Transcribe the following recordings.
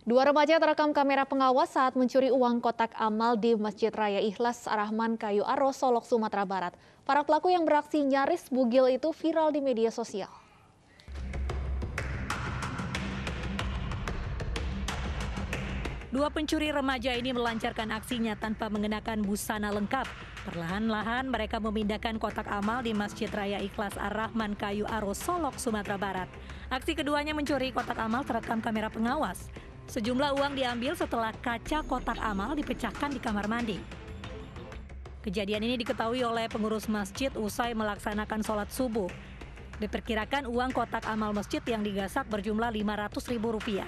Dua remaja terekam kamera pengawas saat mencuri uang kotak amal di Masjid Raya Ikhlas Rahman Kayu Aro, Solok, Sumatera Barat. Para pelaku yang beraksi nyaris bugil itu viral di media sosial. Dua pencuri remaja ini melancarkan aksinya tanpa mengenakan busana lengkap. Perlahan-lahan mereka memindahkan kotak amal di Masjid Raya Ikhlas Rahman Kayu Aro, Solok, Sumatera Barat. Aksi keduanya mencuri kotak amal terekam kamera pengawas. Sejumlah uang diambil setelah kaca kotak amal dipecahkan di kamar mandi. Kejadian ini diketahui oleh pengurus masjid usai melaksanakan sholat subuh. Diperkirakan uang kotak amal masjid yang digasak berjumlah Rp500.000.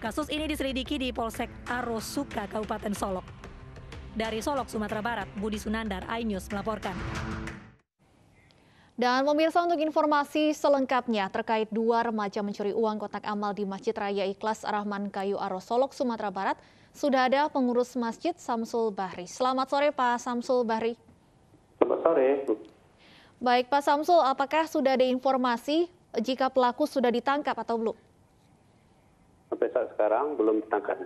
Kasus ini diselidiki di Polsek Arosuka, Kabupaten Solok. Dari Solok, Sumatera Barat, Budi Sunandar, iNews melaporkan. Dan pemirsa, untuk informasi selengkapnya terkait dua remaja mencuri uang kotak amal di Masjid Raya Ikhlas Rahman Kayu Aro, Solok, Sumatera Barat, sudah ada pengurus masjid Samsul Bahri. Selamat sore Pak Samsul Bahri. Selamat sore. Baik Pak Samsul, apakah sudah ada informasi jika pelaku sudah ditangkap atau belum? Sampai saat sekarang belum ditangkap.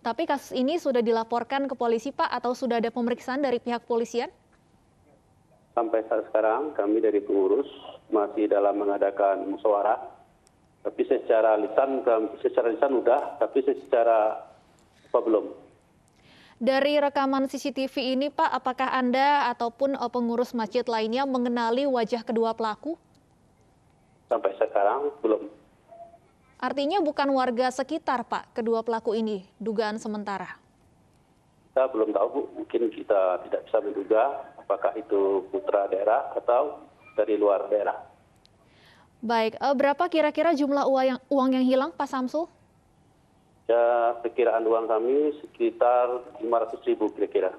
Tapi kasus ini sudah dilaporkan ke polisi Pak, atau sudah ada pemeriksaan dari pihak polisian? Sampai saat sekarang kami dari pengurus masih dalam mengadakan musyawarah. Tapi secara lisan udah, tapi secara belum. Dari rekaman CCTV ini Pak, apakah Anda ataupun pengurus masjid lainnya mengenali wajah kedua pelaku? Sampai sekarang belum. Artinya bukan warga sekitar Pak, kedua pelaku ini, dugaan sementara. Kita belum tahu Bu, mungkin kita tidak bisa menduga apakah itu putra daerah atau dari luar daerah. Baik, berapa kira-kira jumlah uang yang hilang Pak Samsul? Ya, perkiraan uang kami sekitar 500.000 kira-kira.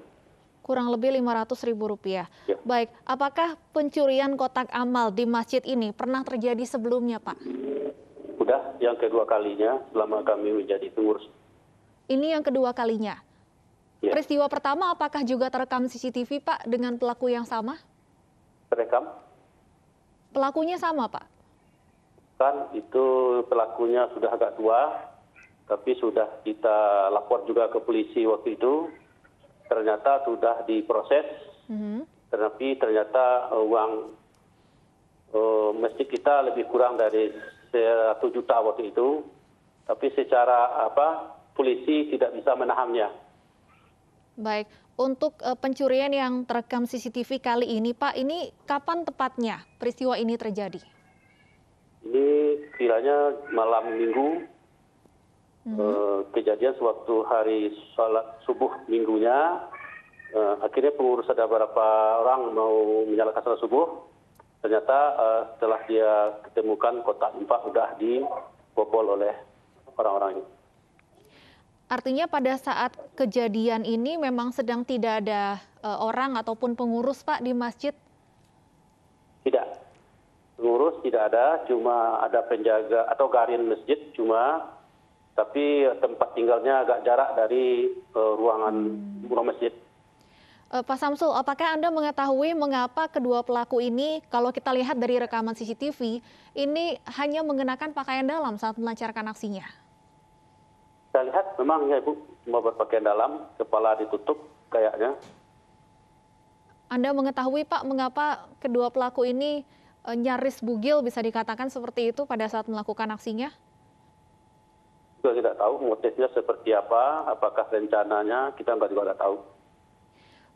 Kurang lebih Rp500.000. Ya. Baik, apakah pencurian kotak amal di masjid ini pernah terjadi sebelumnya Pak? Udah yang kedua kalinya selama kami menjadi pengurus. Ini yang kedua kalinya. Ya. Peristiwa pertama apakah juga terekam CCTV Pak dengan pelaku yang sama? Terekam? Pelakunya sama Pak? Kan itu pelakunya sudah agak tua, tapi sudah kita lapor juga ke polisi waktu itu. Ternyata sudah diproses, tapi ternyata uang masjid kita lebih kurang dari 1 juta waktu itu, tapi secara polisi tidak bisa menahannya. Baik, untuk pencurian yang terekam CCTV kali ini Pak, ini kapan tepatnya peristiwa ini terjadi? Ini kiranya malam minggu, kejadian sewaktu hari sholat subuh minggunya. Akhirnya pengurus ada beberapa orang mau menyalakan sholat subuh. Ternyata setelah dia ketemukan kotak infak sudah dibobol oleh orang-orang ini. Artinya pada saat kejadian ini memang sedang tidak ada orang ataupun pengurus Pak di masjid? Tidak. Pengurus tidak ada, cuma ada penjaga atau garin masjid tapi tempat tinggalnya agak jarak dari ruangan masjid. Pak Samsul, apakah Anda mengetahui mengapa kedua pelaku ini, kalau kita lihat dari rekaman CCTV, ini hanya mengenakan pakaian dalam saat melancarkan aksinya? Saya lihat memang ya Ibu, cuma berpakaian dalam, kepala ditutup kayaknya. Anda mengetahui Pak, mengapa kedua pelaku ini nyaris bugil, bisa dikatakan seperti itu pada saat melakukan aksinya? Juga tidak tahu motifnya seperti apa, apakah rencananya, kita juga tidak tahu.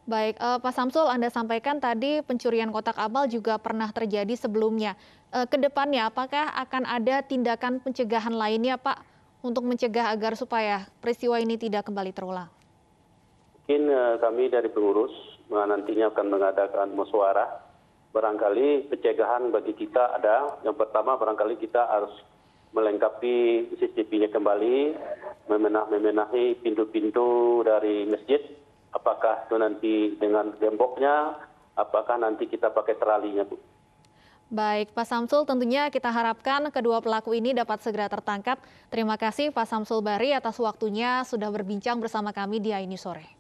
Baik, Pak Samsul, Anda sampaikan tadi pencurian kotak amal juga pernah terjadi sebelumnya. Kedepannya, apakah akan ada tindakan pencegahan lainnya, Pak, untuk mencegah agar supaya peristiwa ini tidak kembali terulang? Mungkin kami dari pengurus nantinya akan mengadakan musyawarah. Barangkali pencegahan bagi kita ada. Yang pertama, barangkali kita harus melengkapi CCTV-nya kembali, memenahi pintu-pintu dari masjid. Apakah itu nanti dengan gemboknya, apakah nanti kita pakai teralinya, Bu? Baik, Pak Samsul, tentunya kita harapkan kedua pelaku ini dapat segera tertangkap. Terima kasih Pak Samsul Bahri atas waktunya sudah berbincang bersama kami di iNews Sore.